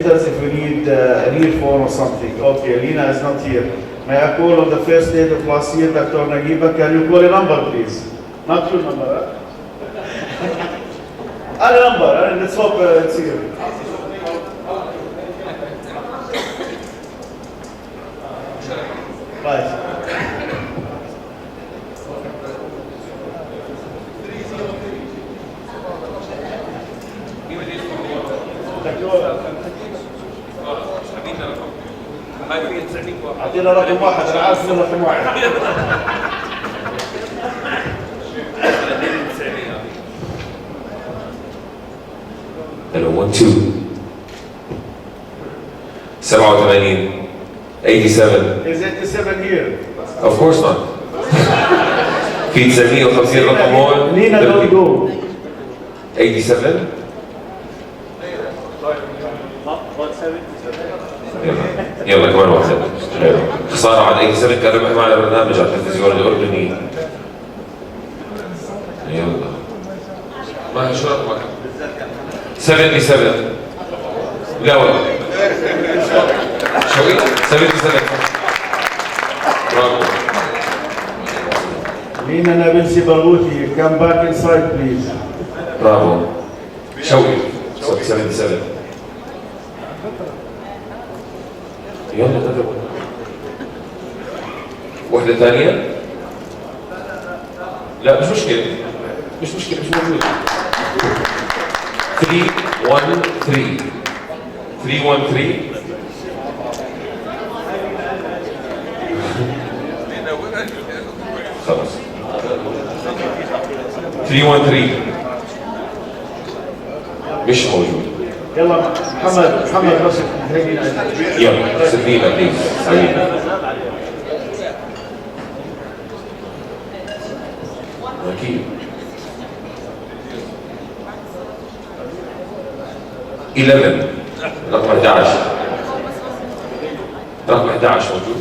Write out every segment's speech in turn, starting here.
If we need an earphone or something. Okay, Lina is not here. May I call on the first date of last year, Dr. Nagiba? Can you call a number, please? Not your number, huh? A number, and let's hope it's here. Right. اعطينا رقم واحد، انا عارف انه رقم واحد. Hello, 1 2 87 87. Is 87 here? Of course not. في 950 رقم هون. Lina, don't go. 87. يلا كمان واحد. خسارة على 87 كان ربح معنا برنامج على التلفزيون الأردني. يلا. ما شو رقمك؟ 77. لا والله. شوي؟ 77. برافو. Lina Nabilsi Baruti, come back inside, please. برافو. شوي. 77. يلا تضرب. واحدة ثانية؟ لا مش مشكلة. مش مشكلة، مش موجود. 313. 313. خلاص. 313. مش موجود. يلا محمد بس يلا سليمة بليز سليمة. أكيد. 11 رقم 11. رقم 11 موجود.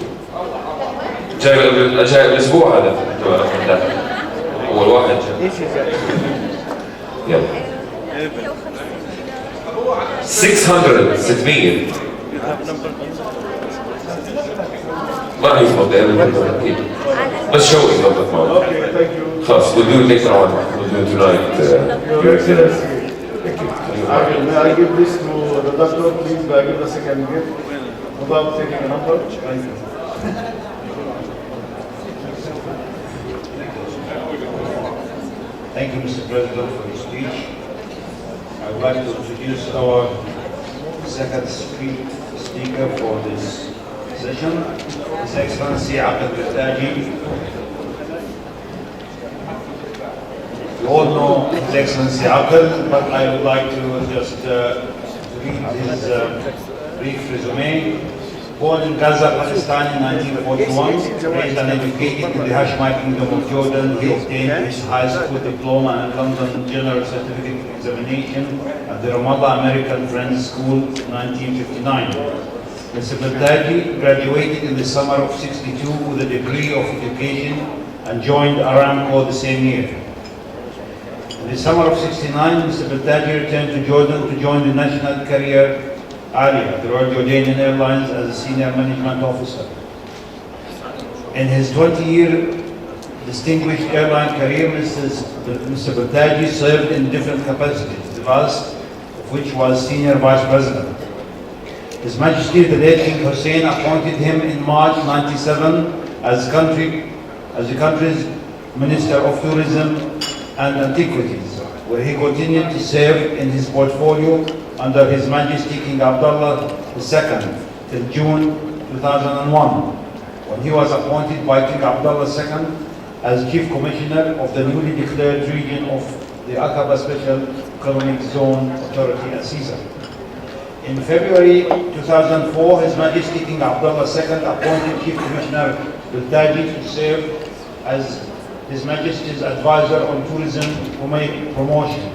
جاي الأسبوع هذا رقم 11. أول واحد جاي. يلا. 600 ما راح يضبط اكيد بس شوي يضبط معه. خلاص we'll do it later on. We'll do it tonight. Your Excellency. Thank you. May I give this to the doctor, please? May I give the second gift without taking a number? Thank you. Thank you, Mr. President, for your speech. I would like to introduce our second speaker for this session, His Excellency Aqaba. You all know His Excellency Aqaba, but I would like to just read his brief resume. Born in Gaza, Palestine in 1941, raised and educated in the Hashemite Kingdom of Jordan, he obtained his high school diploma and London General Certificate Examination at the Ramallah American Friends School in 1959. Mr. Beldaji graduated in the summer of '62 with a degree of education and joined Aramco the same year. In the summer of '69, Mr. Beldaji returned to Jordan to join the National Carrier Alia, the Royal Jordanian Airlines, as a senior management officer. In his 20-year distinguished airline career, Mr. Beldaji served in different capacities, the last of which was senior vice president. His Majesty the late King Hussein appointed him in March '97 as the country's Minister of Tourism and Antiquities, where he continued to serve in his portfolio under His Majesty King Abdullah II till June 2001, when he was appointed by King Abdullah II as Chief Commissioner of the newly declared region of the Aqaba Special Economic Zone Authority at Caesar. In February 2004, His Majesty King Abdullah II appointed Chief Commissioner Beldaji to serve as His Majesty's advisor on tourism promotion,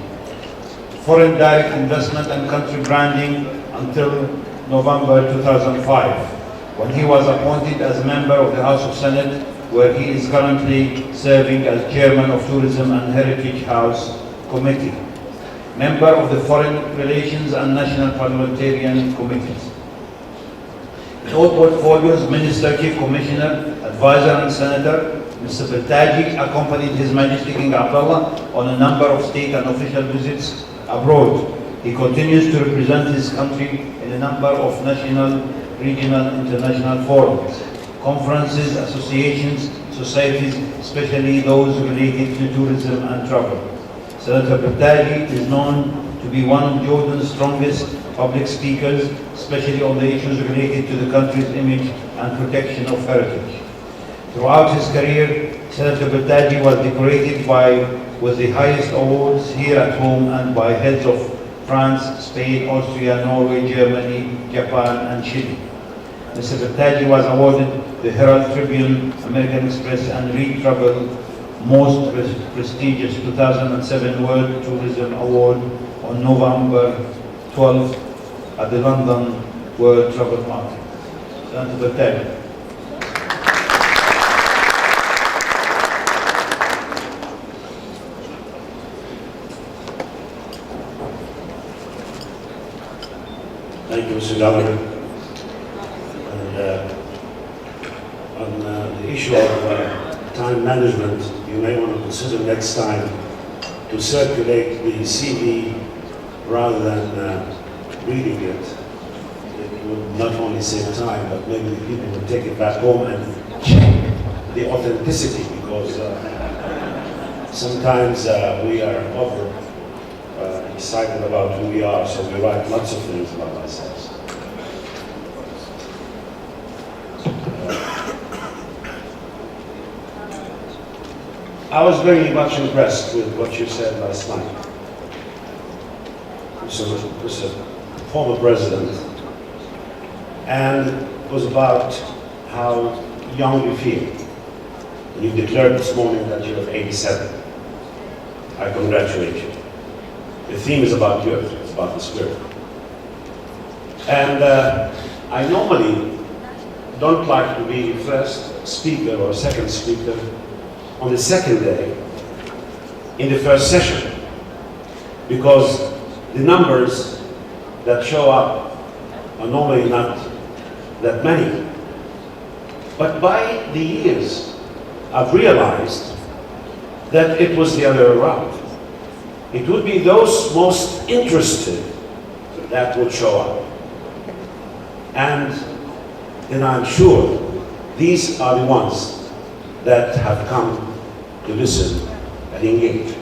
foreign direct investment and country branding until November 2005, when he was appointed as a member of the House of Senate, where he is currently serving as Chairman of Tourism and Heritage House Committee. member of the Foreign Relations and National Parliamentarian Committees. In all portfolios, Minister, Chief Commissioner, Advisor and Senator, Mr. Bertaji accompanied His Majesty King Abdullah on a number of state and official visits abroad. He continues to represent his country in a number of national, regional, international forums, conferences, associations, societies, especially those related to tourism and travel. Senator Bertaji is known to be one of Jordan's strongest public speakers, especially on the issues related to the country's image and protection of heritage. Throughout his career, Senator Bertaji was decorated with the highest awards here at home and by heads of France, Spain, Austria, Norway, Germany, Japan, and Chile. Mr. Bertaji was awarded the Herald Tribune, American Express, and Reed Travel most prestigious 2007 World Tourism Award on November 12th at the London World Travel Market. Senator Bertaji. Thank you, Mr. Governor. And on the issue of time management, you may want to consider next time to circulate the CV rather than reading it. It would not only save time, but maybe the people would take it back home and check the authenticity, because sometimes we are over excited about who we are, so we write lots of things about ourselves. I was very much impressed with what you said last night. Mr. former president, and it was about how young you feel. You declared this morning that you're 87. I congratulate you. The theme is about youth, it's about the spirit. And I normally don't like to be first speaker or second speaker on the second day in the first session, because the numbers that show up are normally not that many. But by the years, I've realized that it was the other way around. It would be those most interested that would show up. And then I'm sure these are the ones that have come to listen and engage.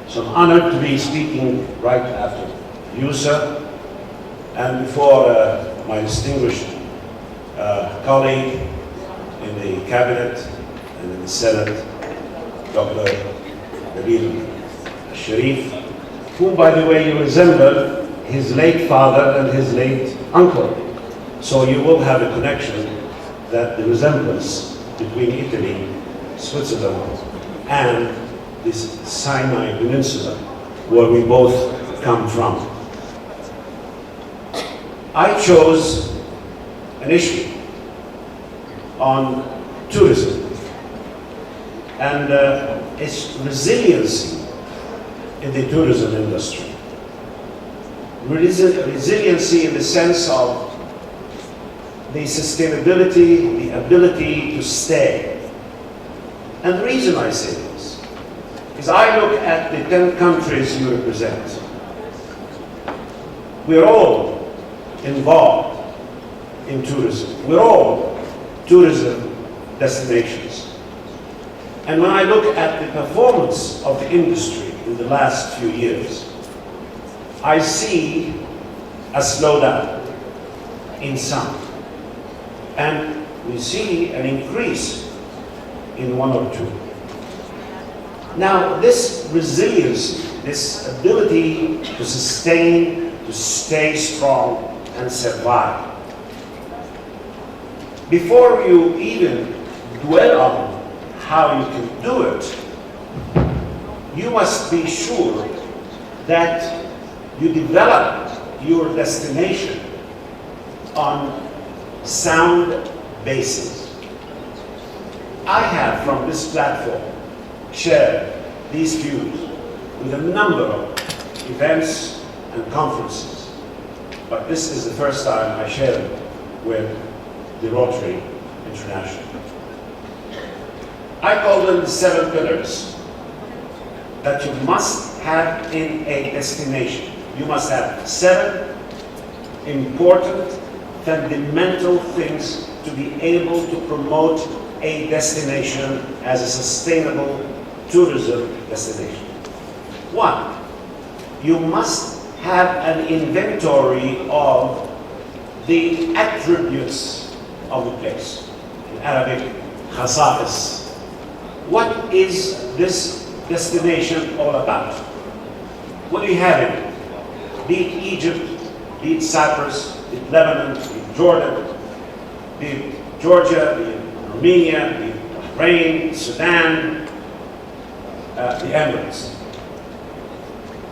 So I'm honored to be speaking right after you, sir, and before my distinguished colleague in the Cabinet and in the Senate, Dr. Nabil Sharif, whom, by the way, you resemble his late father and his late uncle. So you will have a connection, that the resemblance between Italy, Switzerland, and this Sinai Peninsula, where we both come from. I chose an issue on tourism and its resiliency in the tourism industry. Resiliency in the sense of the sustainability, the ability to stay. And the reason I say this is I look at the 10 countries you represent. We're all involved in tourism. We're all tourism destinations. And when I look at the performance of the industry in the last few years, I see a slowdown in some. And we see an increase in one or two. Now, this resilience, this ability to sustain, to stay strong and survive, before you even dwell on how you can do it, you must be sure that you develop your destination on sound basis. I have, from this platform, shared these views with a number of events and conferences. But this is the first time I share it with the Rotary International. I call them the 7 pillars that you must have in a destination. You must have 7 important, fundamental things to be able to promote a destination as a sustainable tourism destination. 1, you must have an inventory of the attributes of the place. In Arabic, khasa'is. What is this destination all about? What do you have in it? Be it Egypt, be it Cyprus, be it Lebanon, be it Jordan, be it Georgia, be it Armenia, be it Bahrain, Sudan, the Emirates.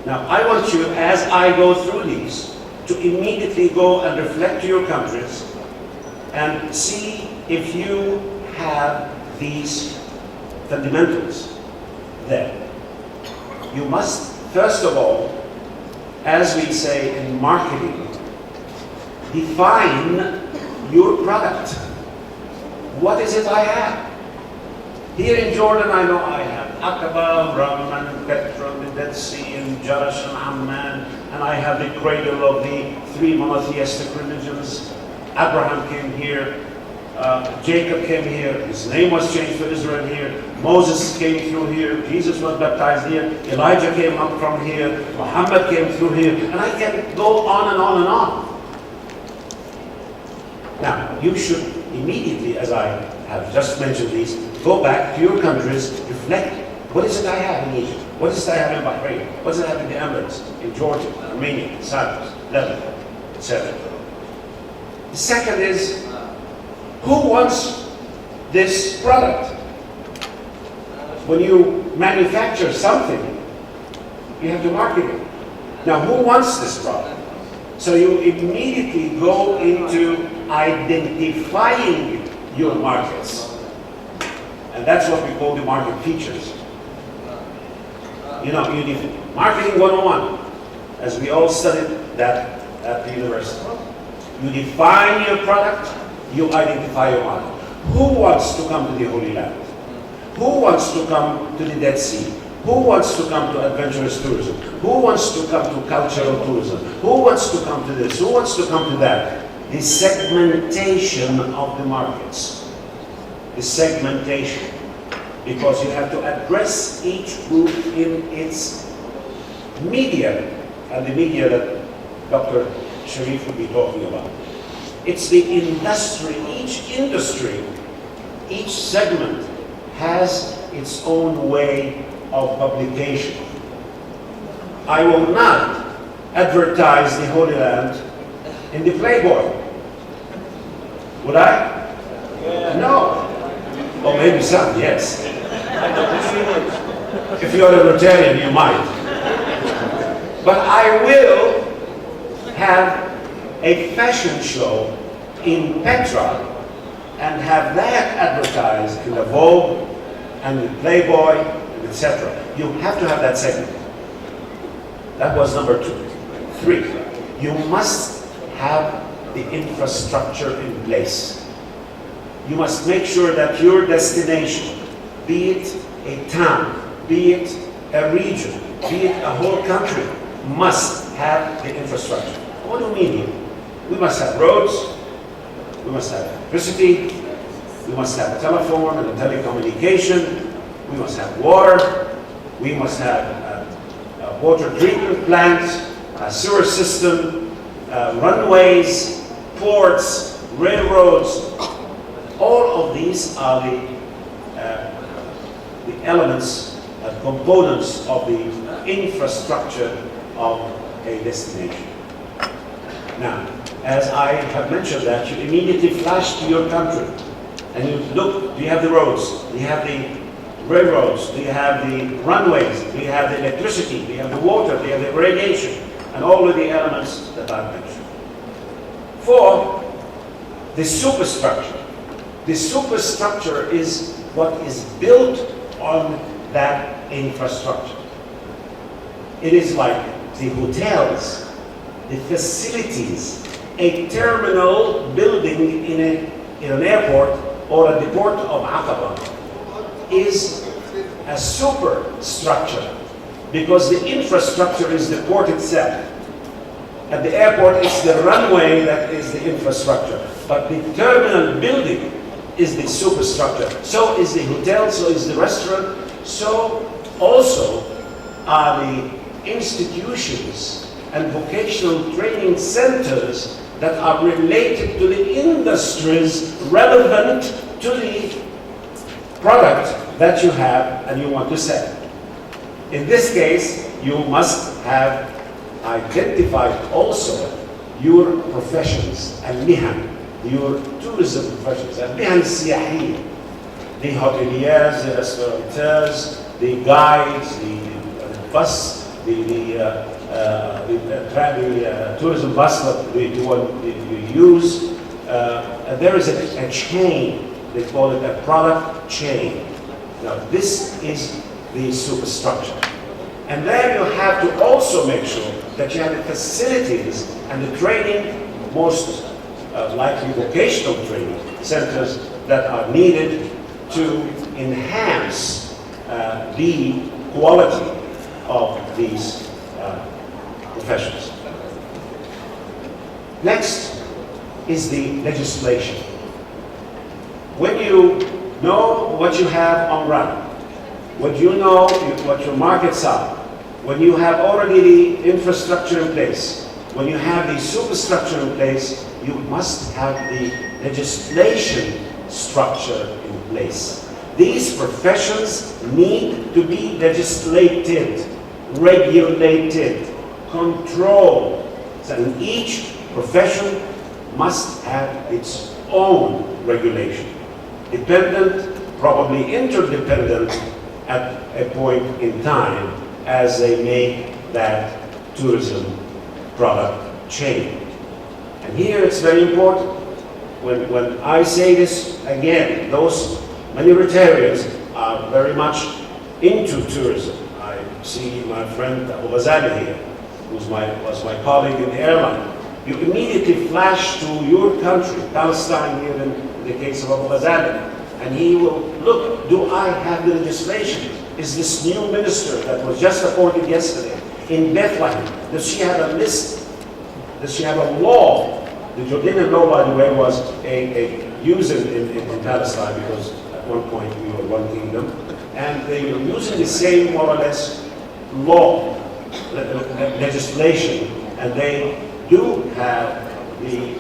Now, I want you, as I go through these, to immediately go and reflect to your countries and see if you have these fundamentals there. You must, first of all, as we say in marketing, define your product. What is it I have? Here in Jordan, I know I have Aqaba, Ram, Petra, the Dead Sea, and Jarash and Amman, and I have the cradle of the 3 monotheistic religions. Abraham came here, Jacob came here, his name was changed to Israel here, Moses came through here, Jesus was baptized here, Elijah came up from here, Muhammad came through here, and I can go on and on and on. Now, you should immediately, as I have just mentioned these, go back to your countries, reflect. What is it I have in Egypt? What is it I have in Bahrain? What does it have in the Emirates, in Georgia, Armenia, Cyprus, Lebanon, etc.? The second is, who wants this product? When you manufacture something, you have to market it. Now, who wants this product? So you immediately go into identifying your markets. And that's what we call the market features. You know, marketing 101, as we all studied that at the university. You define your product, you identify your market. Who wants to come to the Holy Land? Who wants to come to the Dead Sea? Who wants to come to adventurous tourism? Who wants to come to cultural tourism? Who wants to come to this? Who wants to come to that? The segmentation of the markets. The segmentation. Because you have to address each group in its media, and the media that Dr. Sharif will be talking about. It's the industry, each segment has its own way of publication. I will not advertise the Holy Land in the Playboy. Would I? Yeah. No. Or maybe some, yes. If you're a Rotarian, you might. But I will have a fashion show in Petra and have that advertised in the Vogue and the Playboy, etc. You have to have that segment. That was number 2. 3, you must have the infrastructure in place. You must make sure that your destination, be it a town, be it a region, be it a whole country, must have the infrastructure. What do we mean here? We must have roads, we must have electricity, we must have telephone and telecommunication, we must have water, we must have water treatment plants, a sewer system, runways, ports, railroads. All of these are the elements, components of the infrastructure of a destination. Now, as I have mentioned that, you immediately flash to your country and you look, do you have the roads? Do you have the railroads? Do you have the runways? Do you have the electricity? Do you have the water? Do you have the irrigation? And all of the elements that I've mentioned. 4, the superstructure. The superstructure is what is built on that infrastructure. It is like the hotels, the facilities, a terminal building in an airport or at the port of Aqaba is a superstructure, because the infrastructure is the port itself. At the airport, it's the runway that is the infrastructure, but the terminal building is the superstructure. So is the hotel, so is the restaurant, so also are the institutions and vocational training centers that are related to the industries relevant to the product that you have and you want to sell. In this case, you must have identified also your professions, المهن, your tourism professions, المهن السياحية, the hoteliers, the restaurateurs, the guides, the bus, the tourism bus that you use. There is a chain, they call it a product chain. Now this is the superstructure. And then you have to also make sure that you have the facilities and the training, most likely vocational training centers that are needed to enhance the quality of these professions. Next is the legislation. When you know what you have on run, when you know what your markets are, when you have already the infrastructure in place, when you have the superstructure in place, you must have the legislation structure in place. These professions need to be legislated, regulated, controlled. So each profession must have its own regulation, dependent, probably interdependent at a point in time as they make that tourism product chain. And here it's very important. When I say this again, those many Rotarians are very much into tourism. I see my friend Abu Ghazali here, who was my colleague in the airline. You immediately flash to your country, Palestine here in the case of Abu Ghazali, and he will look, do I have the legislation? Is this new minister that was just appointed yesterday in Bethlehem, does she have a list? Does she have a law? The Jordanian law, by the way, was used in Palestine, because at one point we were one kingdom, and they were using the same, more or less, law, legislation, and they do have the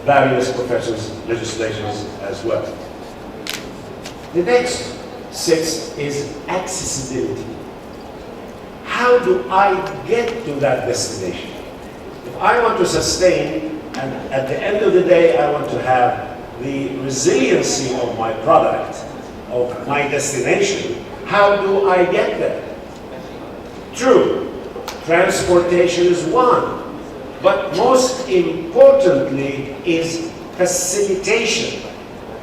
various professions legislations as well. The next 6 is accessibility. How do I get to that destination? If I want to sustain, and at the end of the day I want to have the resiliency of my product, of my destination, how do I get there? True, transportation is one, but most importantly is facilitation,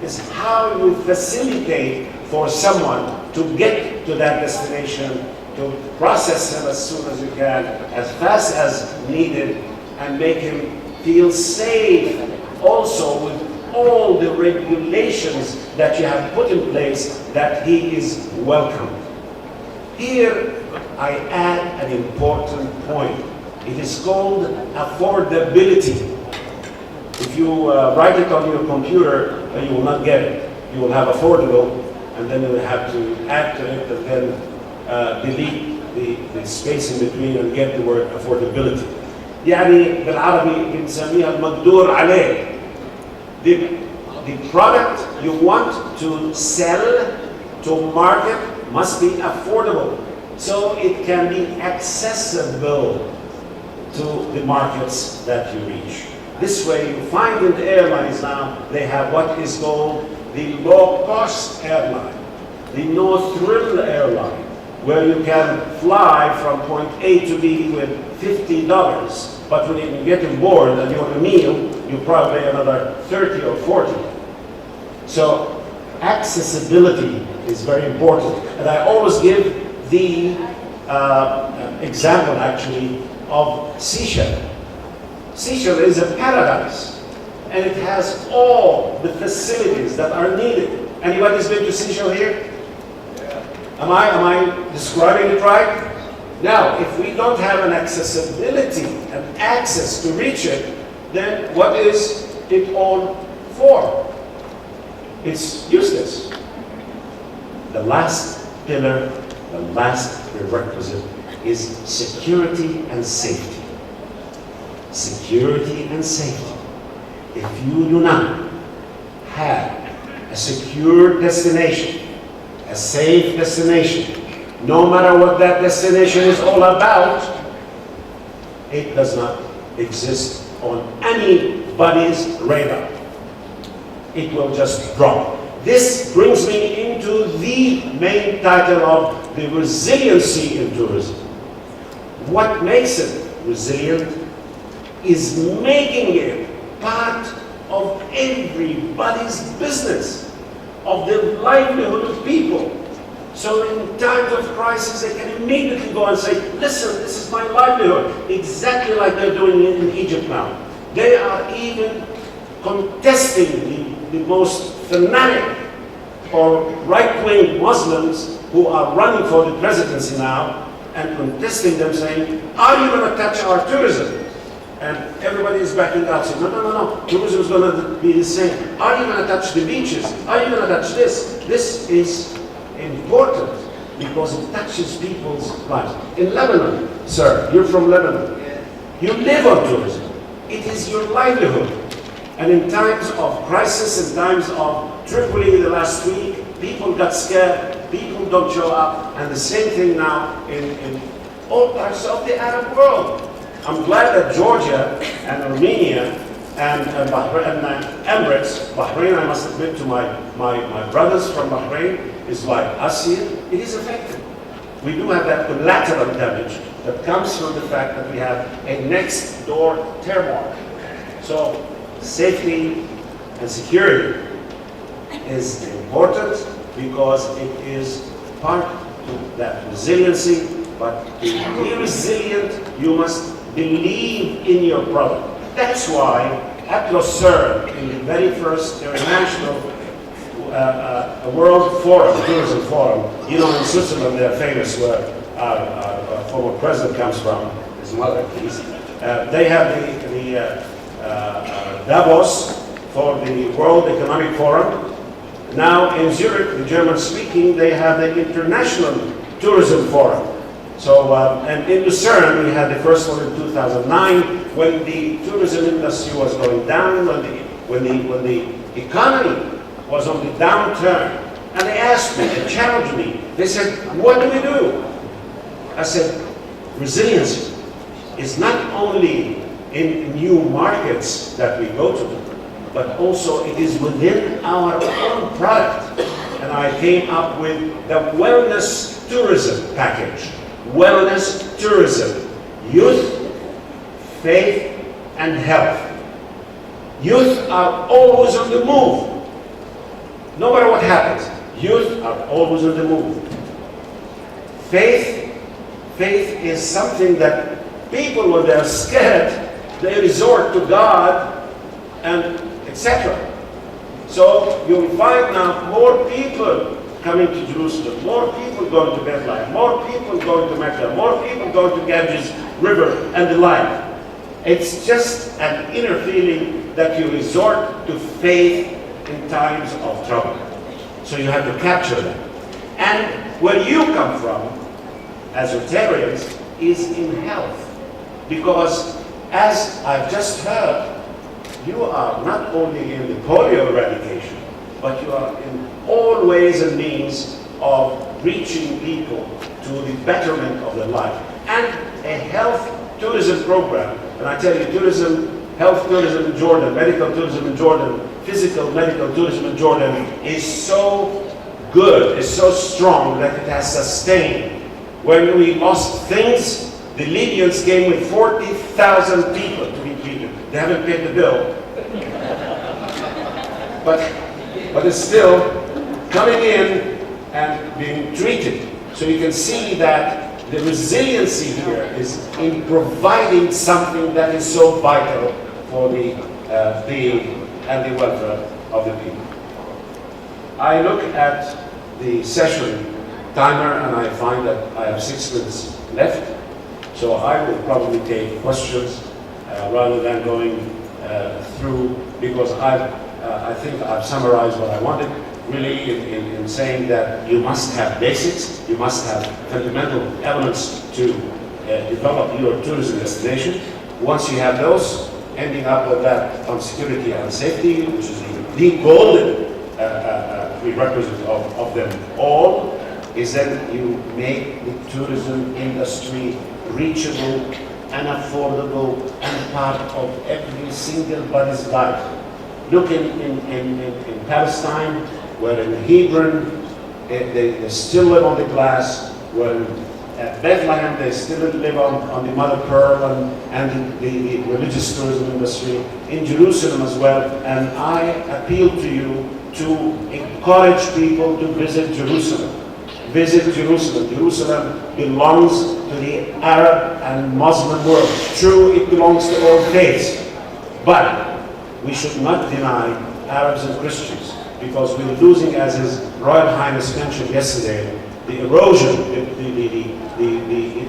is how you facilitate for someone to get to that destination, to process him as soon as you can, as fast as needed, and make him feel safe, also with all the regulations that you have put in place, that he is welcome. Here I add an important point. It is called affordability. If you write it on your computer, you will not get it. You will have affordable, and then you will have to add to it, and then delete the space in between and get the word affordability. يعني بالعربي بنسميها المقدور عليه. The product you want to sell, to market, must be affordable, so it can be accessible to the markets that you reach. This way, you find in the airlines now, they have what is called the low-cost airline, the no-thrill airline, where you can fly from point A to B with $50, but when you get on board and you want a meal, you probably pay another 30 or 40. So accessibility is very important, and I always give the example actually of Seychelles. Seychelles is a paradise, and it has all the facilities that are needed. Anybody's been to Seychelles here? Am I describing it right? Now, if we don't have an accessibility and access to reach it, then what is it all for? It's useless. The last pillar, the last prerequisite is security and safety. Security and safety. If you do not have a secure destination, a safe destination, no matter what that destination is all about, it does not exist on anybody's radar. It will just drop. This brings me into the main title of the resiliency in tourism. What makes it resilient is making it part of everybody's business, of the livelihood of people. So in times of crisis, they can immediately go and say, listen, this is my livelihood, exactly like they're doing in Egypt now. They are even contesting the most fanatic or right-wing Muslims who are running for the presidency now and contesting them, saying, are you going to touch our tourism? And everybody is backing out, saying, no, tourism is going to be the same. Are you going to touch the beaches? Are you going to touch this? This is important because it touches people's lives. In Lebanon, sir, you're from Lebanon. You live on tourism. It is your livelihood. And in times of crisis, in times of Tripoli the last week, people got scared, people don't show up, and the same thing now in all parts of the Arab world. I'm glad that Georgia and Armenia and Bahrain and Emirates, Bahrain, I must admit to my brothers from Bahrain, is like us here. It is affected. We do have that collateral damage that comes from the fact that we have a next door turmoil. So safety and security is important because it is part of that resiliency, but to be resilient, you must believe in your product. That's why at Lucerne, in the very first international World Forum, Tourism Forum, you know, in Switzerland they're famous where our former president comes from, his mother, please. They have the Davos for the World Economic Forum. Now in Zurich, the German-speaking, they have the International Tourism Forum. So, and in Lucerne, we had the first one in 2009, when the tourism industry was going down, when the economy was on the downturn. And they asked me, they challenged me. They said, what do we do? I said, resiliency is not only in new markets that we go to, but also it is within our own product. And I came up with the wellness tourism package. Wellness tourism, youth, faith, and health. Youth are always on the move. No matter what happens, youth are always on the move. Faith is something that people, when they're scared, they resort to God and etc. So you'll find now more people coming to Jerusalem, more people going to Bethlehem, more people going to Mecca, more people going to Ganges River and the like. It's just an inner feeling that you resort to faith in times of trouble. So you have to capture that. And where you come from, as Rotarians, is in health. Because as I've just heard, you are not only in the polio eradication, but you are in all ways and means of reaching people to the betterment of their life. And a health tourism program, and I tell you, tourism, health tourism in Jordan, medical tourism in Jordan, physical medical tourism in Jordan is so good, is so strong that it has sustained. When we lost things, the Libyans came with 40,000 people to be treated. They haven't paid the bill. But it's still coming in and being treated. So you can see that The resiliency here is in providing something that is so vital for the being and the welfare of the people. I look at the session timer and I find that I have 6 minutes left, so I will probably take questions rather than going through, because I think I've summarized what I wanted, really in saying that you must have basics, you must have fundamental elements to develop your tourism destination. Once you have those, ending up with that on security and safety, which is the golden prerequisite of them all, is that you make the tourism industry reachable and affordable and part of every single body's life. Look in Palestine, where in Hebron they still live on the glass, where at Bethlehem they still live on the mother pearl and the religious tourism industry, in Jerusalem as well. And I appeal to you to encourage people to visit Jerusalem. Visit Jerusalem. Jerusalem belongs to the Arab and Muslim world. True, it belongs to all faiths. But we should not deny Arabs and Christians, because we're losing, as His Royal Highness mentioned yesterday, the erosion, the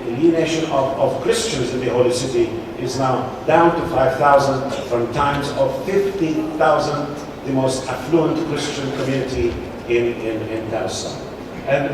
alienation of Christians in the Holy City is now down to 5,000 from times of 50,000, the most affluent Christian community in Palestine. And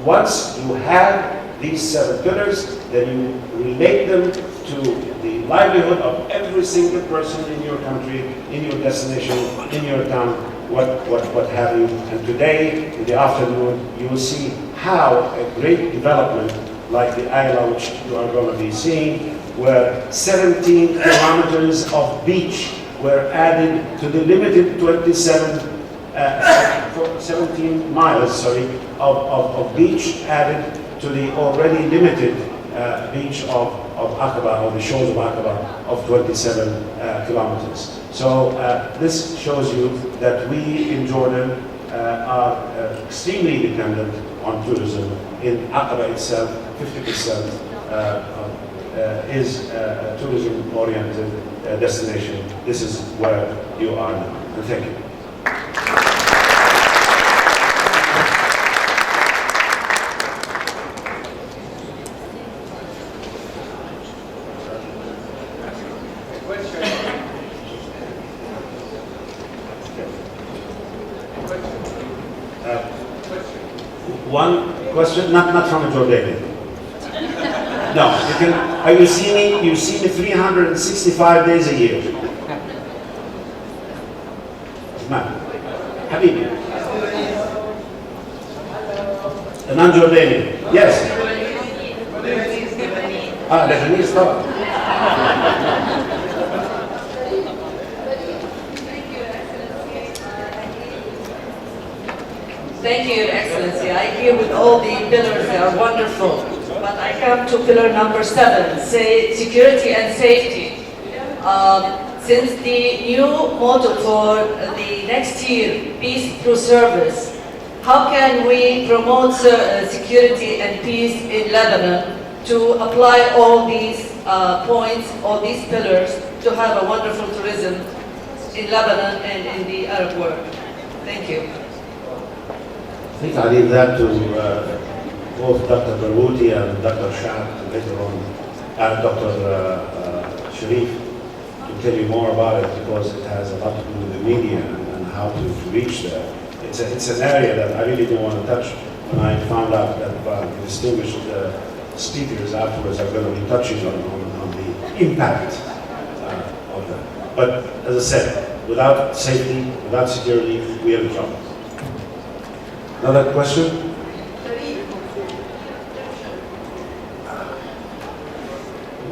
once you have these 7 pillars, then you relate them to the livelihood of every single person in your country, in your destination, in your town, what have you. And today, in the afternoon, you will see how a great development like the island which you are going to be seeing, where 17 kilometers of beach were added to the limited 17 miles, of beach added to the already limited beach of Aqaba, or the shores of Aqaba, of 27 kilometers. So this shows you that we in Jordan are extremely dependent on tourism. In Aqaba itself, 50% is a tourism-oriented destination. This is where you are now. And thank you. One question, not from a Jordanian. No, you can. Are you see me? You see me 365 days a year. Man, Habibi. A non-Jordanian. Yes. Lebanese, طبعا. Thank you, Your Excellency. I agree with all the pillars, they are wonderful. But I come to pillar number 7, say security and safety. Since the new motto for the next year, peace through service, how can we promote security and peace in Lebanon to apply all these points, all these pillars, to have a wonderful tourism in Lebanon and in the Arab world? Thank you. I think I leave that to both Dr. Barouti and Dr. Shah later on, and Dr. Sharif, to tell you more about it, because it has a lot to do with the media and how to reach there. It's an area that I really didn't want to touch when I found out that the distinguished speakers afterwards are going to be touching on the impact of that. But as I said, without safety, without security, we have a trouble. Another question?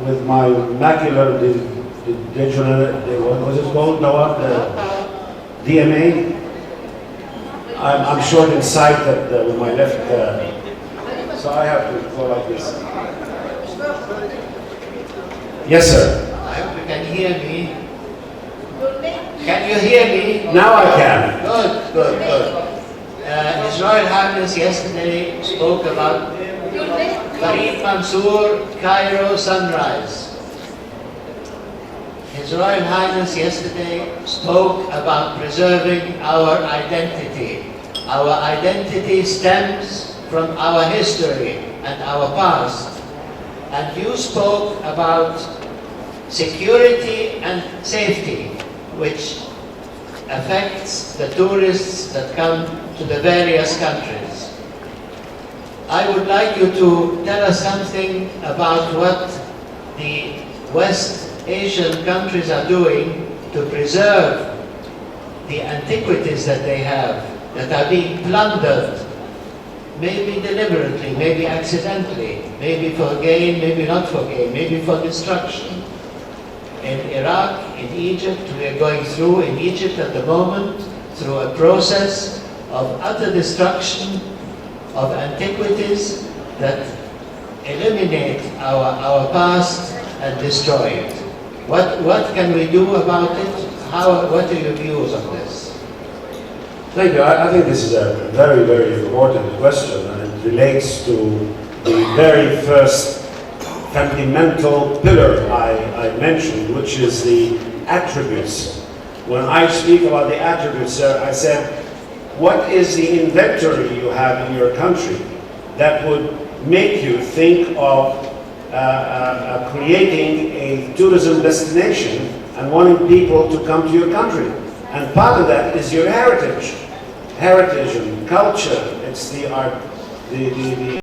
With my macular degeneration, what was it called? The DMA? I'm short in sight with my left, so I have to go like this. Yes, sir. I hope you can hear me. Can you hear me? Now I can. Good. His Royal Highness yesterday spoke about Farid Mansour, Cairo Sunrise. His Royal Highness yesterday spoke about preserving our identity. Our identity stems from our history and our past. And you spoke about security and safety, which affects the tourists that come to the various countries. I would like you to tell us something about what the West Asian countries are doing to preserve the antiquities that they have, that are being plundered, maybe deliberately, maybe accidentally, maybe for gain, maybe not for gain, maybe for destruction. In Iraq, in Egypt, we are going through, in Egypt at the moment, through a process of utter destruction of antiquities that eliminate our past and destroy it. What can we do about it? What are your views on this? Thank you. I think this is a very, very important question, and it relates to the very first fundamental pillar I mentioned, which is the attributes. When I speak about the attributes, I said, what is the inventory you have in your country that would make you think of creating a tourism destination and wanting people to come to your country? And part of that is your heritage and culture. It's the art, the